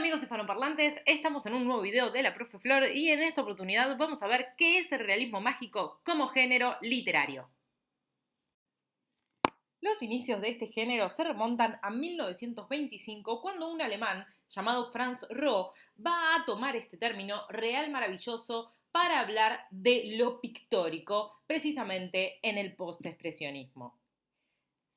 Amigos hispanoparlantes, estamos en un nuevo video de la Profe Flor y en esta oportunidad vamos a ver qué es el realismo mágico como género literario. Los inicios de este género se remontan a 1925 cuando un alemán llamado Franz Roh va a tomar este término real maravilloso para hablar de lo pictórico precisamente en el postexpresionismo.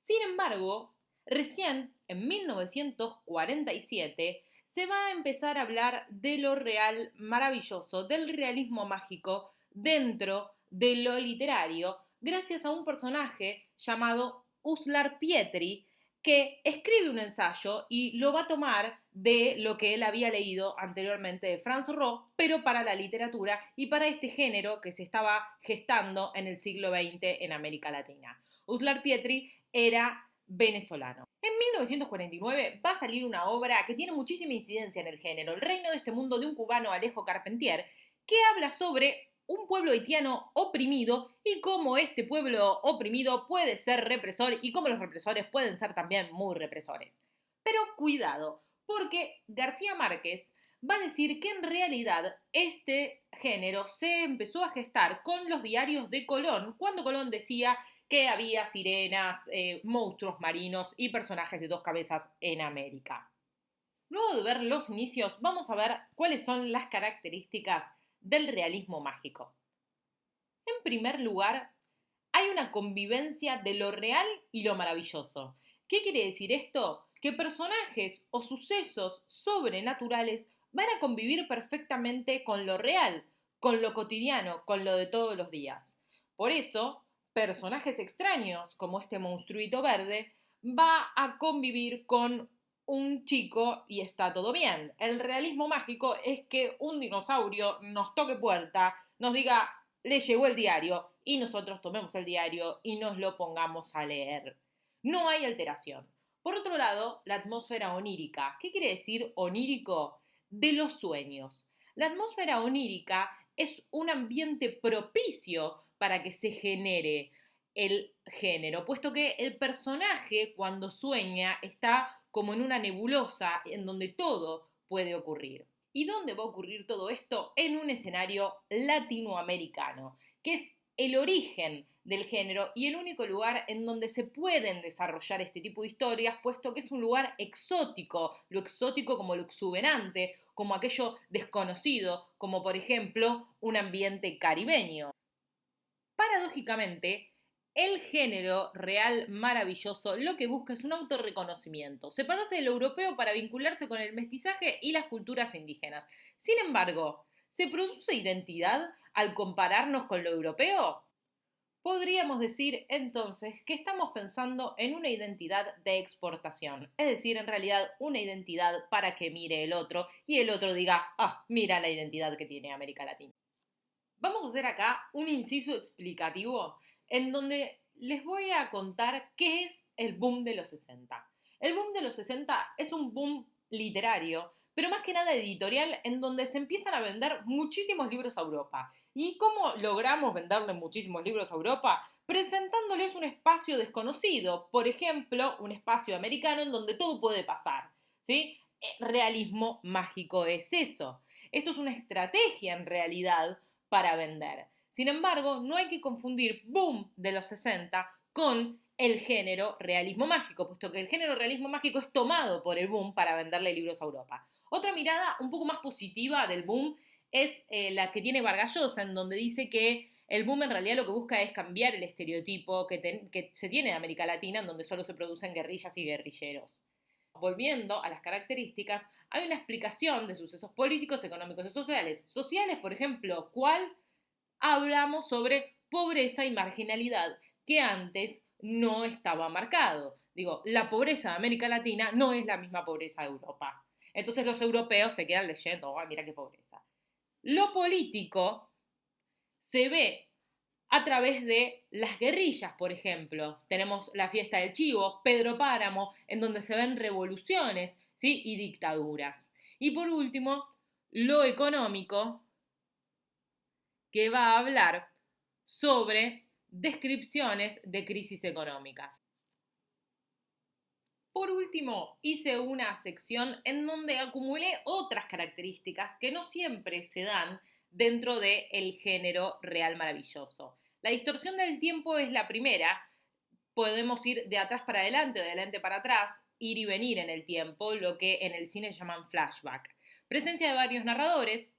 Sin embargo, recién en 1947 se va a empezar a hablar de lo real maravilloso, del realismo mágico dentro de lo literario, gracias a un personaje llamado Uslar Pietri, que escribe un ensayo y lo va a tomar de lo que él había leído anteriormente de Franz Roh, pero para la literatura y para este género que se estaba gestando en el siglo XX en América Latina. Uslar Pietri era venezolano. En 1949 va a salir una obra que tiene muchísima incidencia en el género, El reino de este mundo, de un cubano, Alejo Carpentier, que habla sobre un pueblo haitiano oprimido y cómo este pueblo oprimido puede ser represor y cómo los represores pueden ser también muy represores. Pero cuidado, porque García Márquez va a decir que en realidad este género se empezó a gestar con los diarios de Colón, cuando Colón decía que había sirenas, monstruos marinos y personajes de dos cabezas en América. Luego de ver los inicios, vamos a ver cuáles son las características del realismo mágico. En primer lugar, hay una convivencia de lo real y lo maravilloso. ¿Qué quiere decir esto? Que personajes o sucesos sobrenaturales van a convivir perfectamente con lo real, con lo cotidiano, con lo de todos los días. Por eso, personajes extraños como este monstruito verde va a convivir con un chico y está todo bien. El realismo mágico es que un dinosaurio nos toque puerta, nos diga, le llegó el diario y nosotros tomemos el diario y nos lo pongamos a leer. No hay alteración. Por otro lado, la atmósfera onírica. ¿Qué quiere decir onírico? De los sueños. La atmósfera onírica es un ambiente propicio para que se genere el género, puesto que el personaje cuando sueña está como en una nebulosa en donde todo puede ocurrir. ¿Y dónde va a ocurrir todo esto? En un escenario latinoamericano, que es el origen del género y el único lugar en donde se pueden desarrollar este tipo de historias, puesto que es un lugar exótico, lo exótico como lo exuberante, como aquello desconocido, como por ejemplo un ambiente caribeño. Paradójicamente, el género real maravilloso lo que busca es un autorreconocimiento, separarse del europeo para vincularse con el mestizaje y las culturas indígenas. Sin embargo, ¿se produce identidad al compararnos con lo europeo? Podríamos decir entonces que estamos pensando en una identidad de exportación, es decir, en realidad una identidad para que mire el otro y el otro diga, ah, mira la identidad que tiene América Latina. Vamos a hacer acá un inciso explicativo en donde les voy a contar qué es el boom de los 60. El boom de los 60 es un boom literario, pero más que nada editorial, en donde se empiezan a vender muchísimos libros a Europa. ¿Y cómo logramos venderle muchísimos libros a Europa? Presentándoles un espacio desconocido, por ejemplo, un espacio americano en donde todo puede pasar. ¿Sí? Realismo mágico es eso. Esto es una estrategia en realidad para vender. Sin embargo, no hay que confundir boom de los 60 con el género realismo mágico, puesto que el género realismo mágico es tomado por el boom para venderle libros a Europa. Otra mirada un poco más positiva del boom es la que tiene Vargas Llosa, en donde dice que el boom en realidad lo que busca es cambiar el estereotipo que se tiene en América Latina, en donde solo se producen guerrillas y guerrilleros. Volviendo a las características, hay una explicación de sucesos políticos, económicos y sociales. Sociales, por ejemplo, ¿cuál? Hablamos sobre pobreza y marginalidad, que antes no estaba marcado. Digo, la pobreza de América Latina no es la misma pobreza de Europa. Entonces los europeos se quedan leyendo, oh, mira qué pobreza. Lo político se ve a través de las guerrillas, por ejemplo. Tenemos la fiesta del Chivo, Pedro Páramo, en donde se ven revoluciones, ¿sí? Y dictaduras. Y por último, lo económico, que va a hablar sobre descripciones de crisis económicas. Por último, hice una sección en donde acumulé otras características que no siempre se dan dentro del género real maravilloso. La distorsión del tiempo es la primera. Podemos ir de atrás para adelante o de adelante para atrás, ir y venir en el tiempo, lo que en el cine llaman flashback. Presencia de varios narradores,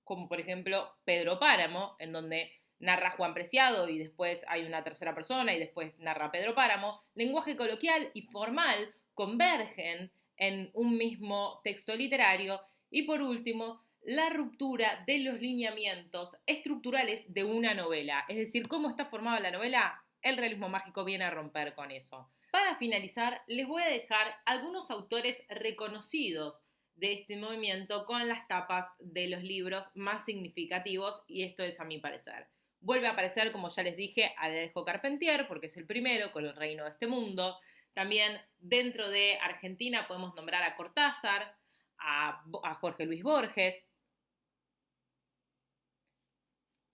como por ejemplo Pedro Páramo, en donde narra Juan Preciado y después hay una tercera persona y después narra Pedro Páramo. Lenguaje coloquial y formal convergen en un mismo texto literario. Y por último, la ruptura de los lineamientos estructurales de una novela. Es decir, cómo está formada la novela, el realismo mágico viene a romper con eso. Para finalizar, les voy a dejar algunos autores reconocidos de este movimiento con las tapas de los libros más significativos, y esto es a mi parecer. Vuelve a aparecer, como ya les dije, Alejo Carpentier, porque es el primero con El reino de este mundo. También dentro de Argentina podemos nombrar a Cortázar, a Jorge Luis Borges,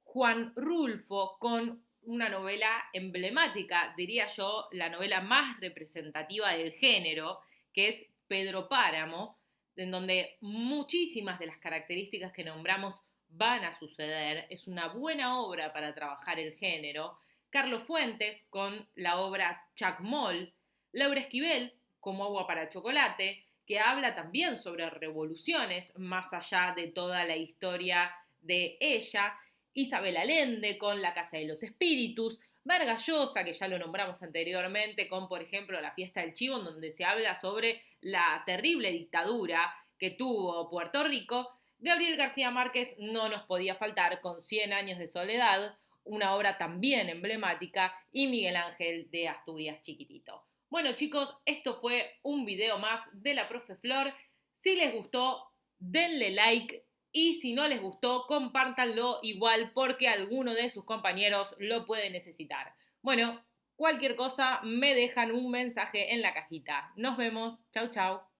Juan Rulfo con una novela emblemática, diría yo, la novela más representativa del género, que es Pedro Páramo, en donde muchísimas de las características que nombramos van a suceder. Es una buena obra para trabajar el género. Carlos Fuentes con la obra Chacmol, Laura Esquivel como Agua para Chocolate, que habla también sobre revoluciones más allá de toda la historia de ella. Isabel Allende con La Casa de los Espíritus, Vargas Llosa, que ya lo nombramos anteriormente, con, por ejemplo, La Fiesta del Chivo, en donde se habla sobre la terrible dictadura que tuvo Puerto Rico. Gabriel García Márquez no nos podía faltar con 100 años de soledad, una obra también emblemática, y Miguel Ángel de Asturias Chiquitito. Bueno, chicos, esto fue un video más de la Profe Flor. Si les gustó, denle like. Y si no les gustó, compártanlo igual porque alguno de sus compañeros lo puede necesitar. Bueno, cualquier cosa me dejan un mensaje en la cajita. Nos vemos. Chau, chau.